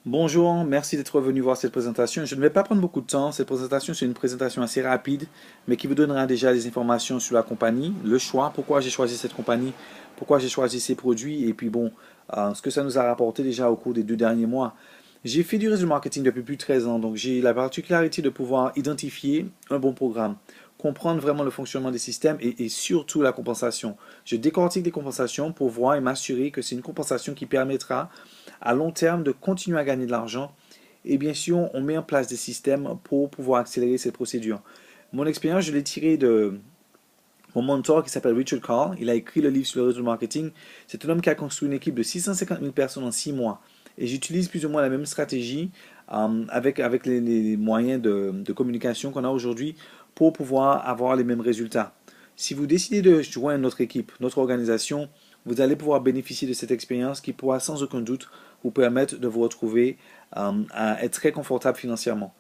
Bonjour, merci d'être venu voir cette présentation. Je ne vais pas prendre beaucoup de temps. Cette présentation, c'est une présentation assez rapide, mais qui vous donnera déjà des informations sur la compagnie, le choix, pourquoi j'ai choisi cette compagnie, pourquoi j'ai choisi ces produits, et puis bon, ce que ça nous a rapporté déjà au cours des 2 derniers mois. J'ai fait du réseau marketing depuis plus de 13 ans, donc j'ai la particularité de pouvoir identifier un bon programme, comprendre vraiment le fonctionnement des systèmes et surtout la compensation. Je décortique les compensations pour voir et m'assurer que c'est une compensation qui permettra à long terme de continuer à gagner de l'argent. Et bien sûr, on met en place des systèmes pour pouvoir accélérer cette procédure. Mon expérience, je l'ai tirée de mon mentor qui s'appelle Richard Carl. Il a écrit le livre sur le réseau marketing. C'est un homme qui a construit une équipe de 650 000 personnes en 6 mois. Et j'utilise plus ou moins la même stratégie avec les moyens de communication qu'on a aujourd'hui pour pouvoir avoir les mêmes résultats. Si vous décidez de joindre notre équipe, notre organisation, vous allez pouvoir bénéficier de cette expérience qui pourra sans aucun doute vous permettre de vous retrouver à être très confortable financièrement.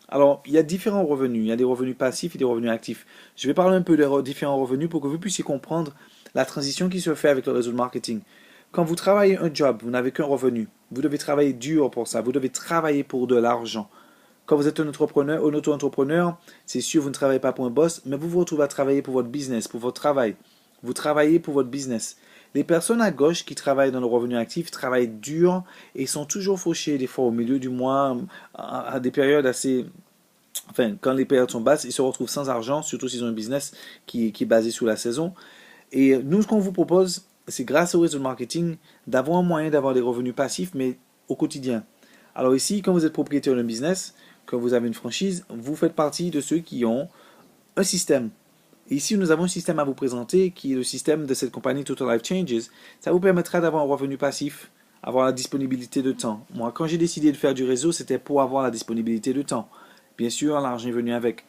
Alors, il y a différents revenus. Il y a des revenus passifs et des revenus actifs. Je vais parler un peu des différents revenus pour que vous puissiez comprendre la transition qui se fait avec le réseau de marketing. Quand vous travaillez un job, vous n'avez qu'un revenu. Vous devez travailler dur pour ça. Vous devez travailler pour de l'argent. Quand vous êtes un entrepreneur, un auto-entrepreneur, c'est sûr, vous ne travaillez pas pour un boss, mais vous vous retrouvez à travailler pour votre business, pour votre travail. Vous travaillez pour votre business. Les personnes à gauche qui travaillent dans le revenu actif travaillent dur et sont toujours fauchées des fois au milieu du mois, à des périodes assez. Enfin, quand les périodes sont basses, ils se retrouvent sans argent, surtout s'ils ont un business qui est basé sur la saison. Et nous, ce qu'on vous propose, c'est grâce au réseau de marketing, d'avoir un moyen d'avoir des revenus passifs, mais au quotidien. Alors ici, quand vous êtes propriétaire d'un business, quand vous avez une franchise, vous faites partie de ceux qui ont un système. Et ici, nous avons un système à vous présenter qui est le système de cette compagnie Total Life Changes. Ça vous permettra d'avoir un revenu passif, avoir la disponibilité de temps. Moi, quand j'ai décidé de faire du réseau, c'était pour avoir la disponibilité de temps. Bien sûr, l'argent est venu avec.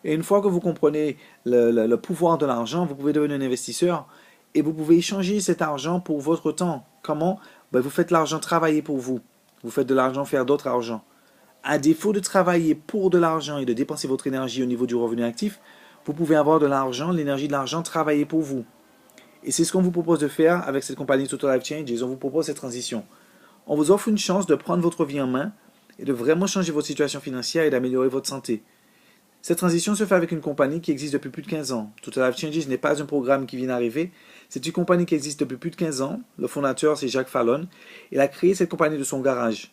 Et une fois que vous comprenez le pouvoir de l'argent, vous pouvez devenir un investisseur et vous pouvez échanger cet argent pour votre temps. Comment? Ben, vous faites l'argent travailler pour vous. Vous faites de l'argent faire d'autres argent. À défaut de travailler pour de l'argent et de dépenser votre énergie au niveau du revenu actif, vous pouvez avoir de l'argent, l'énergie de l'argent travailler pour vous. Et c'est ce qu'on vous propose de faire avec cette compagnie Total Life Change. On vous propose cette transition. On vous offre une chance de prendre votre vie en main et de vraiment changer votre situation financière et d'améliorer votre santé. Cette transition se fait avec une compagnie qui existe depuis plus de 15 ans. Total Life Changes n'est pas un programme qui vient d'arriver, c'est une compagnie qui existe depuis plus de 15 ans. Le fondateur, c'est Jacques Fallon. Il a créé cette compagnie de son garage.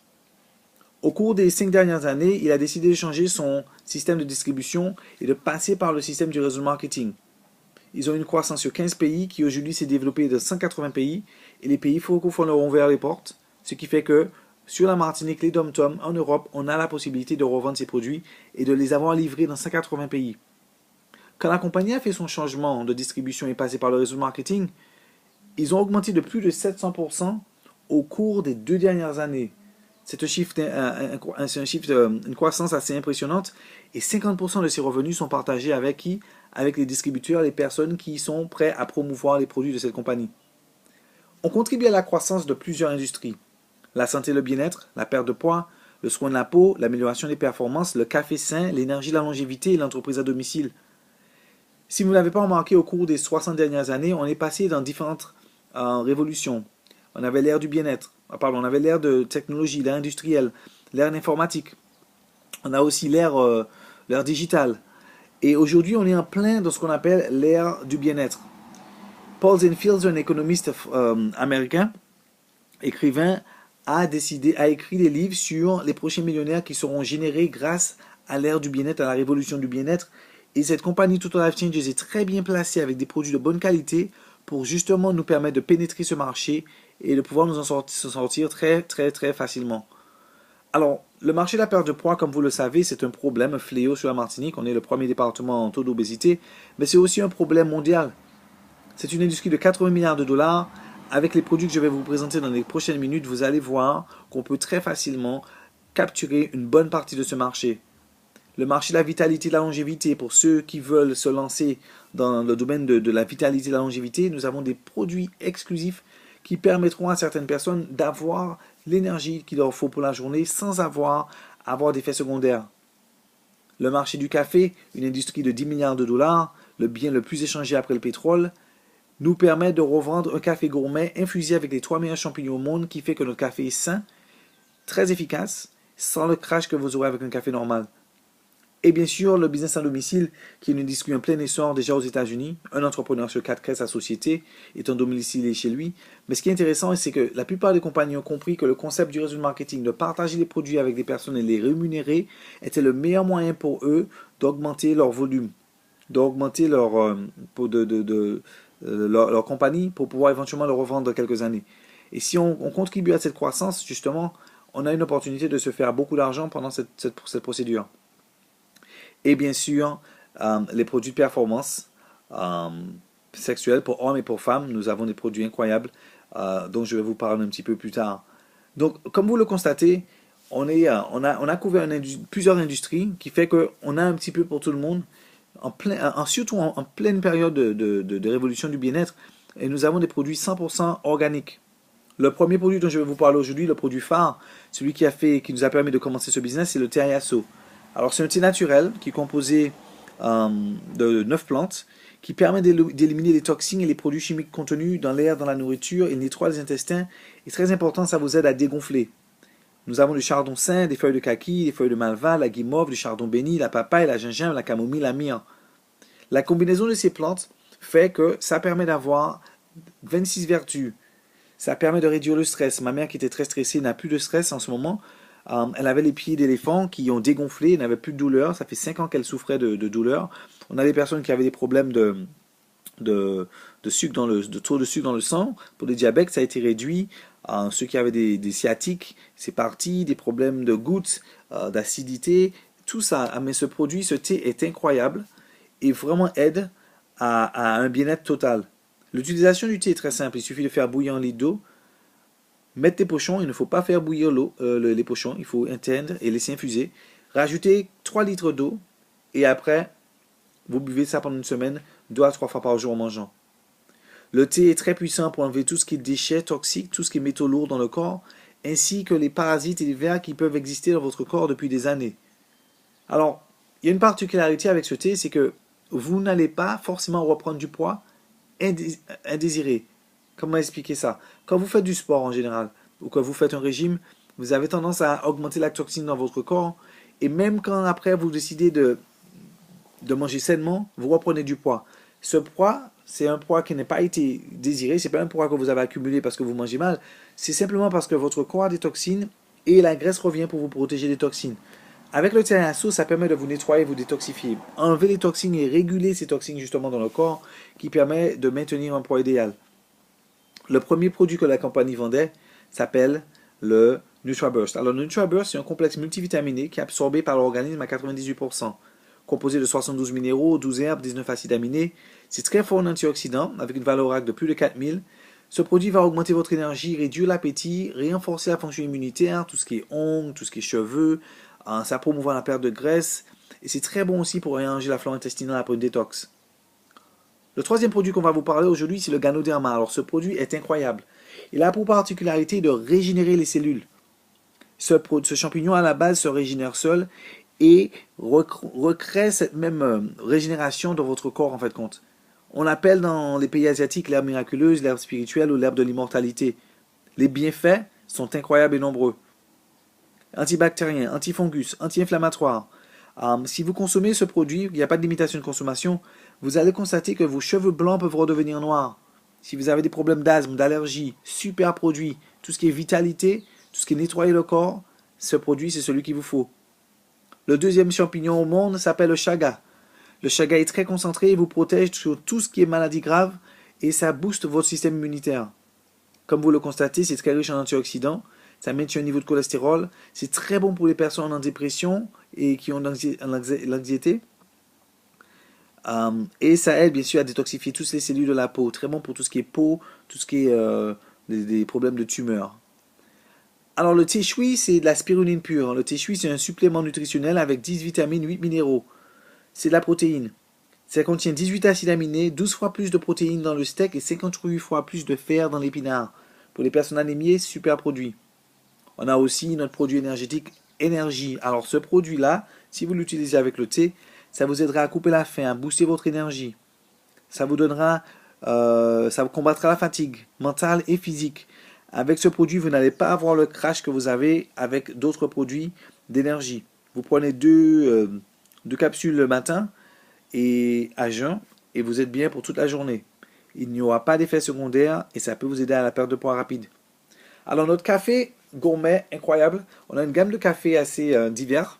Au cours des 5 dernières années, il a décidé de changer son système de distribution et de passer par le système du réseau marketing. Ils ont une croissance sur 15 pays qui aujourd'hui s'est développée de 180 pays et les pays francophones leur ont ouvert les portes, ce qui fait que sur la Martinique, les dom-toms, en Europe, on a la possibilité de revendre ces produits et de les avoir livrés dans 180 pays. Quand la compagnie a fait son changement de distribution et passé par le réseau marketing, ils ont augmenté de plus de 700% au cours des 2 dernières années. C'est un chiffre, une croissance assez impressionnante et 50% de ces revenus sont partagés avec qui? Avec les distributeurs, les personnes qui sont prêts à promouvoir les produits de cette compagnie. On contribue à la croissance de plusieurs industries. La santé et le bien-être, la perte de poids, le soin de la peau, l'amélioration des performances, le café sain, l'énergie, la longévité et l'entreprise à domicile. Si vous ne l'avez pas remarqué, au cours des 60 dernières années, on est passé dans différentes révolutions. On avait l'ère du bien-être, on avait l'ère de technologie, l'ère industrielle, l'ère informatique. On a aussi l'ère digitale. Et aujourd'hui, on est en plein dans ce qu'on appelle l'ère du bien-être. Paul Zenfields, un économiste américain, écrivain, a écrit des livres sur les prochains millionnaires qui seront générés grâce à l'ère du bien-être, à la révolution du bien-être. Et cette compagnie Total Life Changes est très bien placée avec des produits de bonne qualité pour justement nous permettre de pénétrer ce marché et de pouvoir nous en sortir très très très facilement. Alors, le marché de la perte de poids, comme vous le savez, c'est un problème, un fléau sur la Martinique. On est le premier département en taux d'obésité, mais c'est aussi un problème mondial. C'est une industrie de 80 milliards de dollars. Avec les produits que je vais vous présenter dans les prochaines minutes, vous allez voir qu'on peut très facilement capturer une bonne partie de ce marché. Le marché de la vitalité et de la longévité, pour ceux qui veulent se lancer dans le domaine de la vitalité et de la longévité, nous avons des produits exclusifs qui permettront à certaines personnes d'avoir l'énergie qu'il leur faut pour la journée sans avoir d'effets secondaires. Le marché du café, une industrie de 10 milliards de dollars, le bien le plus échangé après le pétrole, nous permet de revendre un café gourmet infusé avec les 3 meilleurs champignons au monde qui fait que notre café est sain, très efficace, sans le crash que vous aurez avec un café normal. Et bien sûr, le business à domicile, qui est une industrie en plein essor déjà aux États-Unis. Un entrepreneur sur 4 crée sa société, étant domicilié chez lui. Mais ce qui est intéressant, c'est que la plupart des compagnies ont compris que le concept du réseau de marketing, de partager les produits avec des personnes et les rémunérer, était le meilleur moyen pour eux d'augmenter leur volume, d'augmenter leur compagnie pour pouvoir éventuellement le revendre dans quelques années. Et si on contribue à cette croissance, justement, on a une opportunité de se faire beaucoup d'argent pendant cette procédure. Et bien sûr, les produits de performance sexuelle pour hommes et pour femmes. Nous avons des produits incroyables dont je vais vous parler un petit peu plus tard. Donc, comme vous le constatez, on a couvert plusieurs industries qui fait qu'on a un petit peu pour tout le monde, surtout en pleine période de révolution du bien-être. Et nous avons des produits 100% organiques. Le premier produit dont je vais vous parler aujourd'hui, le produit phare, celui qui nous a permis de commencer ce business, c'est le thé Ayaso. Alors, c'est un thé naturel qui est composé de 9 plantes qui permet d'éliminer les toxines et les produits chimiques contenus dans l'air, dans la nourriture. Il nettoie les intestins. Et très important, ça vous aide à dégonfler. Nous avons du chardon sain, des feuilles de kaki, des feuilles de malva, la guimauve, du chardon béni, la papaye, la gingembre, la camomille, la myrrhe. La combinaison de ces plantes fait que ça permet d'avoir 26 vertus. Ça permet de réduire le stress. Ma mère qui était très stressée n'a plus de stress en ce moment. Elle avait les pieds d'éléphant qui ont dégonflé, elle n'avait plus de douleur. Ça fait 5 ans qu'elle souffrait de douleur. On a des personnes qui avaient des problèmes de taux de sucre dans le sang. Pour les diabètes, ça a été réduit. Ceux qui avaient des sciatiques, c'est parti. Des problèmes de gouttes, d'acidité, tout ça. Mais ce produit, ce thé est incroyable et vraiment aide à un bien-être total. L'utilisation du thé est très simple. Il suffit de faire bouillir un litre d'eau. Mettre des pochons, il ne faut pas faire bouillir les pochons, il faut éteindre et laisser infuser. Rajoutez 3 litres d'eau et après, vous buvez ça pendant une semaine, 2 à 3 fois par jour en mangeant. Le thé est très puissant pour enlever tout ce qui est déchets toxiques, tout ce qui est métaux lourds dans le corps, ainsi que les parasites et les vers qui peuvent exister dans votre corps depuis des années. Alors, il y a une particularité avec ce thé, c'est que vous n'allez pas forcément reprendre du poids indésiré. Comment expliquer ça? Quand vous faites du sport en général, ou quand vous faites un régime, vous avez tendance à augmenter la toxine dans votre corps, et même quand après vous décidez de manger sainement, vous reprenez du poids. Ce poids, c'est un poids qui n'a pas été désiré, c'est pas un poids que vous avez accumulé parce que vous mangez mal, c'est simplement parce que votre corps a des toxines, et la graisse revient pour vous protéger des toxines. Avec le thé Ayaso, ça permet de vous nettoyer, vous détoxifier, enlever les toxines et réguler ces toxines justement dans le corps, qui permet de maintenir un poids idéal. Le premier produit que la compagnie vendait s'appelle le NutraBurst. Alors, le NutraBurst, c'est un complexe multivitaminé qui est absorbé par l'organisme à 98%, composé de 72 minéraux, 12 herbes, 19 acides aminés. C'est très fort en antioxydants, avec une valeur ORAC de plus de 4000. Ce produit va augmenter votre énergie, réduire l'appétit, renforcer la fonction immunitaire, tout ce qui est ongles, tout ce qui est cheveux. Ça promouvoir la perte de graisse. Et c'est très bon aussi pour réarranger la flore intestinale après une détox. Le troisième produit qu'on va vous parler aujourd'hui, c'est le Ganoderma. Alors, ce produit est incroyable. Il a pour particularité de régénérer les cellules. Ce champignon, à la base, se régénère seul et recrée cette même régénération dans votre corps, en fait, compte. On l'appelle dans les pays asiatiques l'herbe miraculeuse, l'herbe spirituelle ou l'herbe de l'immortalité. Les bienfaits sont incroyables et nombreux. Antibactérien, antifungus, anti-inflammatoire. Si vous consommez ce produit, il n'y a pas de limitation de consommation, vous allez constater que vos cheveux blancs peuvent redevenir noirs. Si vous avez des problèmes d'asthme, d'allergie, super produit, tout ce qui est vitalité, tout ce qui est nettoyer le corps, ce produit c'est celui qu'il vous faut. Le deuxième champignon au monde s'appelle le chaga. Le chaga est très concentré et vous protège sur tout ce qui est maladie grave et ça booste votre système immunitaire. Comme vous le constatez, c'est très riche en antioxydants, ça maintient un niveau de cholestérol, c'est très bon pour les personnes en dépression et qui ont l'anxiété. Et ça aide bien sûr à détoxifier toutes les cellules de la peau, très bon pour tout ce qui est peau, tout ce qui est des problèmes de tumeur. Alors le thé choui, c'est de la spiruline pure. Le thé choui, c'est un supplément nutritionnel avec 10 vitamines, 8 minéraux. C'est de la protéine. Ça contient 18 acides aminés, 12 fois plus de protéines dans le steak et 58 fois plus de fer dans l'épinard. Pour les personnes anémiées, super produit. On a aussi notre produit énergétique Énergie. Alors ce produit-là, si vous l'utilisez avec le thé, ça vous aidera à couper la faim, à booster votre énergie. Ça vous donnera, ça vous combattra la fatigue mentale et physique. Avec ce produit, vous n'allez pas avoir le crash que vous avez avec d'autres produits d'énergie. Vous prenez deux capsules le matin et à jeun et vous êtes bien pour toute la journée. Il n'y aura pas d'effet secondaire et ça peut vous aider à la perte de poids rapide. Alors notre café gourmet, incroyable. On a une gamme de cafés assez diverses,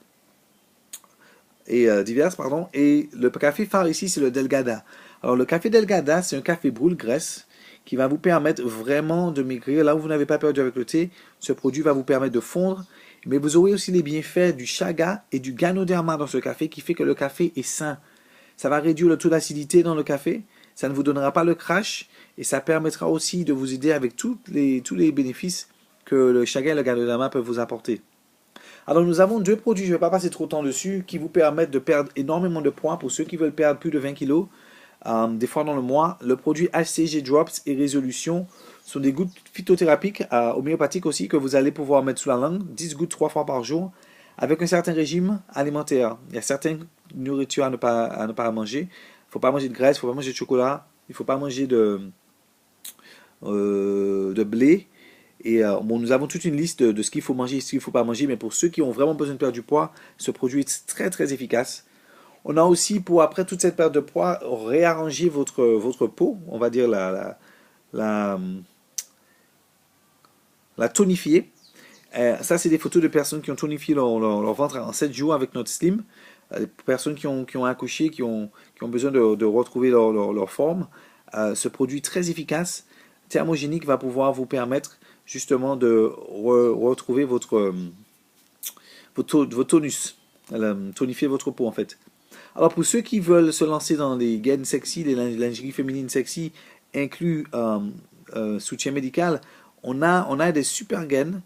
pardon. Et le café phare ici, c'est le Delgada. Alors le café Delgada, c'est un café brûle-graisse qui va vous permettre vraiment de maigrir. Là où vous n'avez pas perdu avec le thé, ce produit va vous permettre de fondre. Mais vous aurez aussi les bienfaits du chaga et du ganoderma dans ce café qui fait que le café est sain. Ça va réduire le taux d'acidité dans le café, ça ne vous donnera pas le crash et ça permettra aussi de vous aider avec tous les bénéfices que le chaga et le ganoderma peuvent vous apporter. Alors nous avons deux produits, je ne vais pas passer trop de temps dessus, qui vous permettent de perdre énormément de poids pour ceux qui veulent perdre plus de 20 kg, des fois dans le mois. Le produit HCG Drops et Résolution sont des gouttes phytothérapiques, homéopathiques aussi, que vous allez pouvoir mettre sous la langue, 10 gouttes 3 fois par jour, avec un certain régime alimentaire. Il y a certaines nourritures à ne pas manger. Il ne faut pas manger de graisse, il ne faut pas manger de chocolat, il ne faut pas manger de blé. Et bon, nous avons toute une liste de ce qu'il faut manger et ce qu'il ne faut pas manger, mais pour ceux qui ont vraiment besoin de perdre du poids, ce produit est très très efficace. On a aussi, pour après toute cette perte de poids, réarranger votre peau, on va dire la, la tonifier. Ça, c'est des photos de personnes qui ont tonifié leur ventre en 7 jours avec notre Slim. Des personnes qui ont accouché, qui ont besoin de retrouver leur forme. Ce produit très efficace, thermogénique, va pouvoir vous permettre justement de retrouver votre tonus, tonifier votre peau en fait. Alors pour ceux qui veulent se lancer dans les gaines sexy, les lingeries féminines sexy, inclus soutien médical, on a des super gaines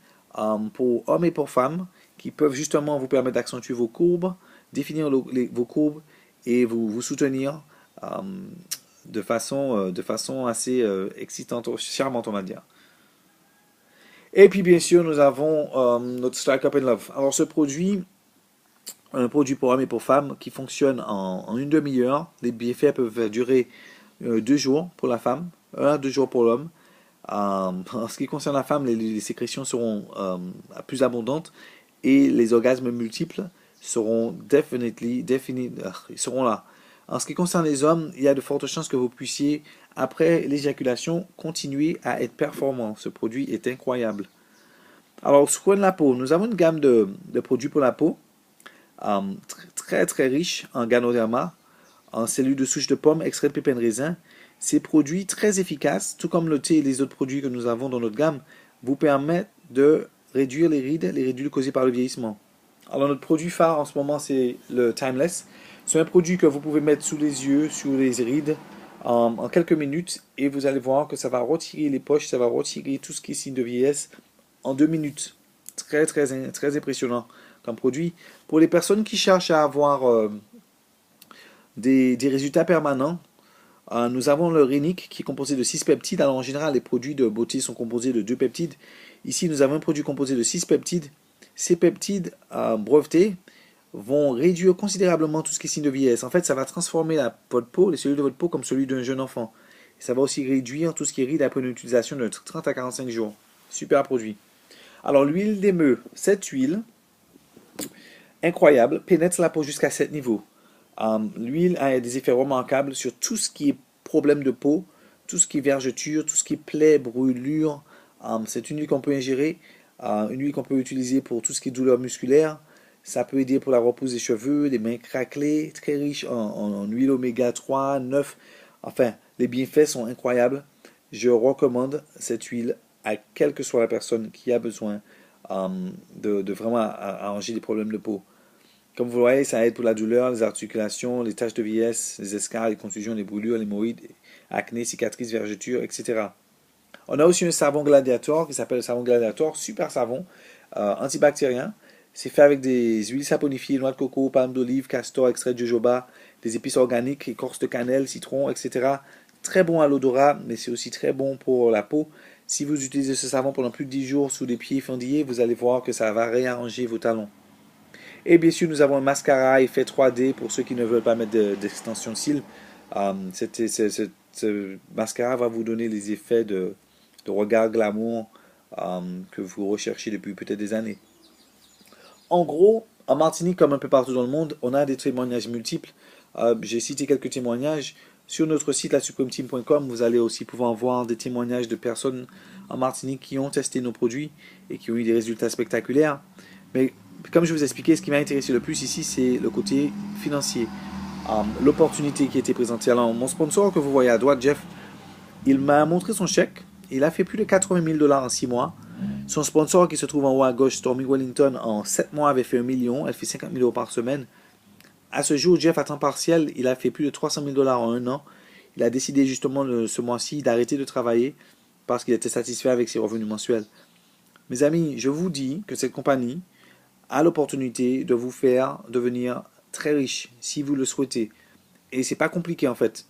pour hommes et pour femmes qui peuvent justement vous permettre d'accentuer vos courbes, définir vos courbes et vous soutenir de façon assez excitante, charmante on va dire. Et puis bien sûr nous avons notre Strike Up and Love. Alors ce produit, un produit pour hommes et pour femmes qui fonctionne en une demi-heure. Les bienfaits peuvent durer 2 jours pour la femme, 1 à 2 jours pour l'homme. En ce qui concerne la femme, les sécrétions seront plus abondantes et les orgasmes multiples seront ils seront là. En ce qui concerne les hommes, il y a de fortes chances que vous puissiez, après l'éjaculation, continuer à être performant. Ce produit est incroyable. Alors, soin de la peau, nous avons une gamme de produits pour la peau, très très riche en ganoderma, en cellules de souche de pomme, extrait de pépins de raisin. Ces produits très efficaces, tout comme le thé et les autres produits que nous avons dans notre gamme, vous permettent de réduire les rides causées par le vieillissement. Alors notre produit phare en ce moment, c'est le Timeless. C'est un produit que vous pouvez mettre sous les yeux, sous les rides, en quelques minutes, et vous allez voir que ça va retirer les poches, ça va retirer tout ce qui est signe de vieillesse en 2 minutes. Très très très impressionnant comme produit. Pour les personnes qui cherchent à avoir des résultats permanents, nous avons le Rénic qui est composé de 6 peptides. Alors en général, les produits de beauté sont composés de 2 peptides. Ici, nous avons un produit composé de 6 peptides. Ces peptides brevetés vont réduire considérablement tout ce qui est signe de vieillesse. En fait, ça va transformer votre peau, les cellules de votre peau, comme celui d'un jeune enfant. Et ça va aussi réduire tout ce qui est rides après une utilisation de 30 à 45 jours. Super produit. Alors l'huile d'émeu, cette huile, incroyable, pénètre la peau jusqu'à 7 niveaux. L'huile a des effets remarquables sur tout ce qui est problème de peau, tout ce qui est vergeture, tout ce qui est plaies, brûlures. C'est une huile qu'on peut ingérer, une huile qu'on peut utiliser pour tout ce qui est douleur musculaire. Ça peut aider pour la repousse des cheveux, des mains craquelées, très riche en huile oméga 3, 9. Enfin, les bienfaits sont incroyables. Je recommande cette huile à quelle que soit la personne qui a besoin de vraiment arranger des problèmes de peau. Comme vous le voyez, ça aide pour la douleur, les articulations, les taches de vieillesse, les escarres, les contusions, les brûlures, les hémorroïdes, acné, cicatrices, vergetures, etc. On a aussi un savon Gladiator qui s'appelle le savon Gladiator, super savon, antibactérien. C'est fait avec des huiles saponifiées, noix de coco, palme d'olive, castor, extrait de jojoba, des épices organiques, écorce de cannelle, citron, etc. Très bon à l'odorat, mais c'est aussi très bon pour la peau. Si vous utilisez ce savon pendant plus de 10 jours sous des pieds fendillés, vous allez voir que ça va réarranger vos talons. Et bien sûr, nous avons un mascara effet 3D pour ceux qui ne veulent pas mettre d'extension de cils. Ce mascara va vous donner les effets de regard glamour que vous recherchez depuis peut-être des années. En gros, en Martinique, comme un peu partout dans le monde, on a des témoignages multiples. J'ai cité quelques témoignages. Sur notre site, lasupremeteam.com, vous allez aussi pouvoir voir des témoignages de personnes en Martinique qui ont testé nos produits et qui ont eu des résultats spectaculaires. Mais comme je vous ai expliqué, ce qui m'a intéressé le plus ici, c'est le côté financier. L'opportunité qui a été présentée. Alors, mon sponsor que vous voyez à droite, Jeff, il m'a montré son chèque. Il a fait plus de 80 000 $ en 6 mois. Son sponsor qui se trouve en haut à gauche, Stormy Wellington, en 7 mois avait fait 1 million. Elle fait 50 000 € par semaine. À ce jour, Jeff, à temps partiel, il a fait plus de 300 000 $ en un an. Il a décidé justement ce mois-ci d'arrêter de travailler parce qu'il était satisfait avec ses revenus mensuels. Mes amis, je vous dis que cette compagnie a l'opportunité de vous faire devenir très riche si vous le souhaitez. Et c'est pas compliqué en fait.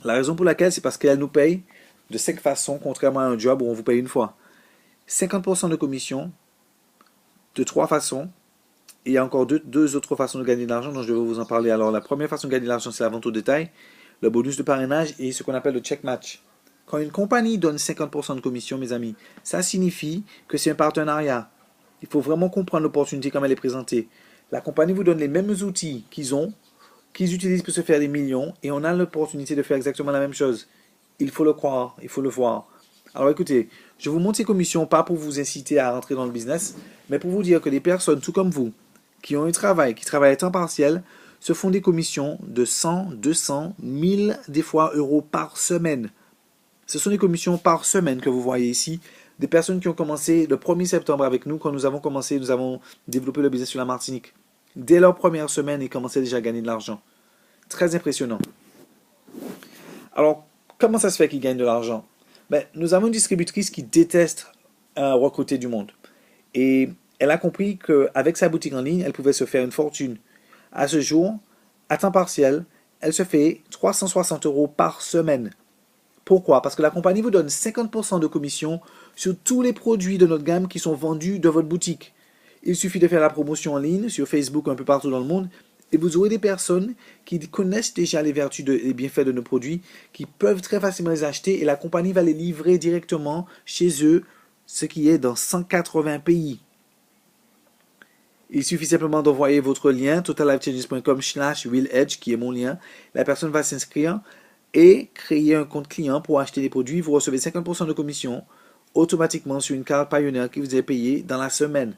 La raison pour laquelle, c'est parce qu'elle nous paye de 5 façons, contrairement à un job où on vous paye une fois. 50% de commission, de 3 façons. Et il y a encore deux autres façons de gagner de l'argent dont je vais vous en parler. Alors, la première façon de gagner de l'argent, c'est la vente au détail, le bonus de parrainage et ce qu'on appelle le check match. Quand une compagnie donne 50% de commission, mes amis, ça signifie que c'est un partenariat. Il faut vraiment comprendre l'opportunité comme elle est présentée. La compagnie vous donne les mêmes outils qu'ils utilisent pour se faire des millions, et on a l'opportunité de faire exactement la même chose. Il faut le croire, il faut le voir. Alors écoutez, je vous montre ces commissions pas pour vous inciter à rentrer dans le business, mais pour vous dire que des personnes, tout comme vous, qui ont un travail, qui travaillent à temps partiel, se font des commissions de 100, 200, 1000 des fois euros par semaine. Ce sont des commissions par semaine que vous voyez ici. Des personnes qui ont commencé le 1er septembre avec nous, quand nous avons développé le business sur la Martinique. Dès leur première semaine, ils commençaient déjà à gagner de l'argent. Très impressionnant. Alors, comment ça se fait qu'ils gagnent de l'argent? Nous avons une distributrice qui déteste recruter du monde. Et elle a compris qu'avec sa boutique en ligne, elle pouvait se faire une fortune. À ce jour, à temps partiel, elle se fait 360 € par semaine. Pourquoi? Parce que la compagnie vous donne 50% de commission sur tous les produits de notre gamme qui sont vendus de votre boutique. Il suffit de faire la promotion en ligne sur Facebook un peu partout dans le monde et vous aurez des personnes qui connaissent déjà les vertus et les bienfaits de nos produits, qui peuvent très facilement les acheter et la compagnie va les livrer directement chez eux, ce qui est dans 180 pays. Il suffit simplement d'envoyer votre lien totallifechanges.com/realedge qui est mon lien. La personne va s'inscrire et créer un compte client pour acheter des produits. Vous recevez 50% de commission automatiquement sur une carte Pioneer qui vous est payée dans la semaine.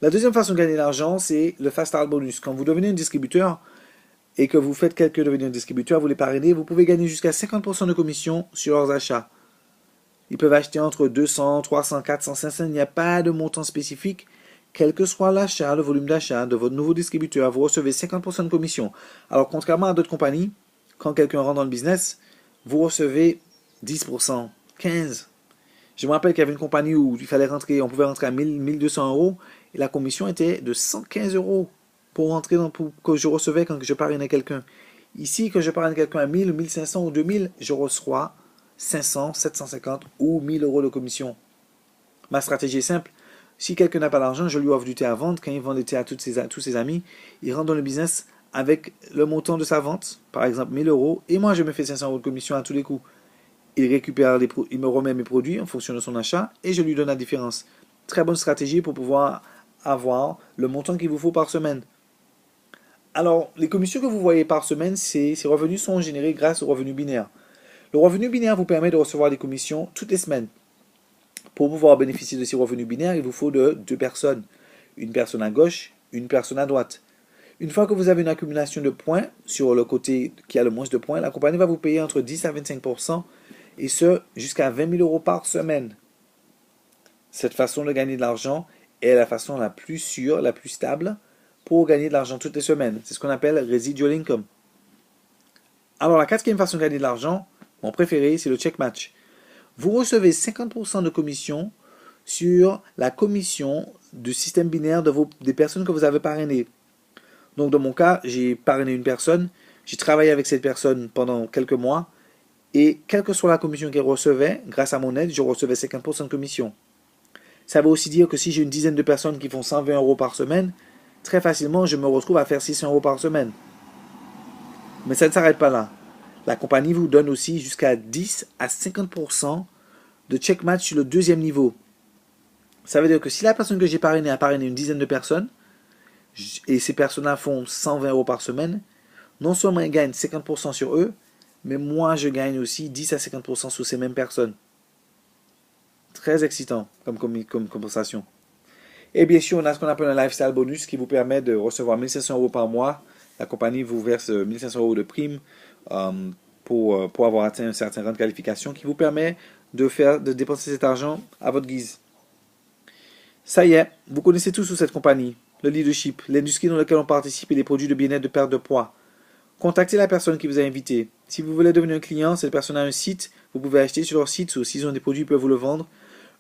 La deuxième façon de gagner de l'argent, c'est le Fast Start Bonus. Quand vous devenez un distributeur et que vous faites quelqu'un devenir un distributeur, vous les parrainez, vous pouvez gagner jusqu'à 50% de commission sur leurs achats. Ils peuvent acheter entre 200, 300, 400, 500. Il n'y a pas de montant spécifique. Quel que soit l'achat, le volume d'achat de votre nouveau distributeur, vous recevez 50% de commission. Alors, contrairement à d'autres compagnies, quand quelqu'un rentre dans le business, vous recevez 10%, 15%. Je me rappelle qu'il y avait une compagnie où on pouvait rentrer à 1000, 1200 € et la commission était de 115 € pour que je recevais quand je parrainais quelqu'un. Ici, quand je parraine quelqu'un à 1000, 1500 ou 2000, je reçois 500, 750 ou 1000 € de commission. Ma stratégie est simple. Si quelqu'un n'a pas d'argent, je lui offre du thé à vendre. Quand il vend du thé à tous ses amis, il rentre dans le business avec le montant de sa vente, par exemple 1000 €, et moi je me fais 500 € de commission à tous les coups. Il me remet mes produits en fonction de son achat et je lui donne la différence. Très bonne stratégie pour pouvoir avoir le montant qu'il vous faut par semaine. Alors, les commissions que vous voyez par semaine, ces revenus sont générés grâce au revenu binaire. Le revenu binaire vous permet de recevoir des commissions toutes les semaines. Pour pouvoir bénéficier de ces revenus binaires, il vous faut deux personnes. Une personne à gauche, une personne à droite. Une fois que vous avez une accumulation de points sur le côté qui a le moins de points, la compagnie va vous payer entre 10 à 25%, et ce, jusqu'à 20 000 € par semaine. Cette façon de gagner de l'argent est la façon la plus sûre, la plus stable, pour gagner de l'argent toutes les semaines. C'est ce qu'on appelle residual income. Alors, la quatrième façon de gagner de l'argent, mon préféré, c'est le check match. Vous recevez 50% de commission sur la commission du système binaire des personnes que vous avez parrainées. Donc, dans mon cas, j'ai parrainé une personne, j'ai travaillé avec cette personne pendant quelques mois, et quelle que soit la commission qu'elle recevait, grâce à mon aide, je recevais 50% de commission. Ça veut aussi dire que si j'ai une dizaine de personnes qui font 120 € par semaine, très facilement, je me retrouve à faire 600 € par semaine. Mais ça ne s'arrête pas là. La compagnie vous donne aussi jusqu'à 10 à 50% de checkmatch sur le deuxième niveau. Ça veut dire que si la personne que j'ai parrainée a parrainé une dizaine de personnes, et ces personnes-là font 120 euros par semaine, non seulement ils gagnent 50% sur eux, mais moi je gagne aussi 10 à 50% sur ces mêmes personnes. Très excitant comme compensation. Et bien sûr, on a ce qu'on appelle un lifestyle bonus qui vous permet de recevoir 1500 euros par mois. La compagnie vous verse 1500 euros de prime pour avoir atteint un certain rang de qualification qui vous permet de dépenser cet argent à votre guise. Ça y est, vous connaissez tout sur cette compagnie, le leadership, l'industrie dans laquelle on participe et les produits de bien-être de perte de poids. Contactez la personne qui vous a invité. Si vous voulez devenir un client, cette personne a un site, vous pouvez acheter sur leur site, ou s'ils ont des produits, ils peuvent vous le vendre.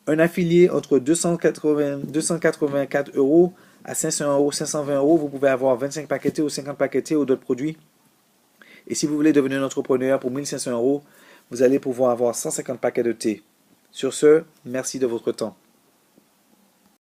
Un affilié entre 284 euros à 500 euros, 520 euros, vous pouvez avoir 25 paquetés ou 50 paquetés ou d'autres produits. Et si vous voulez devenir un entrepreneur pour 1500 euros, vous allez pouvoir avoir 150 paquets de thé. Sur ce, merci de votre temps.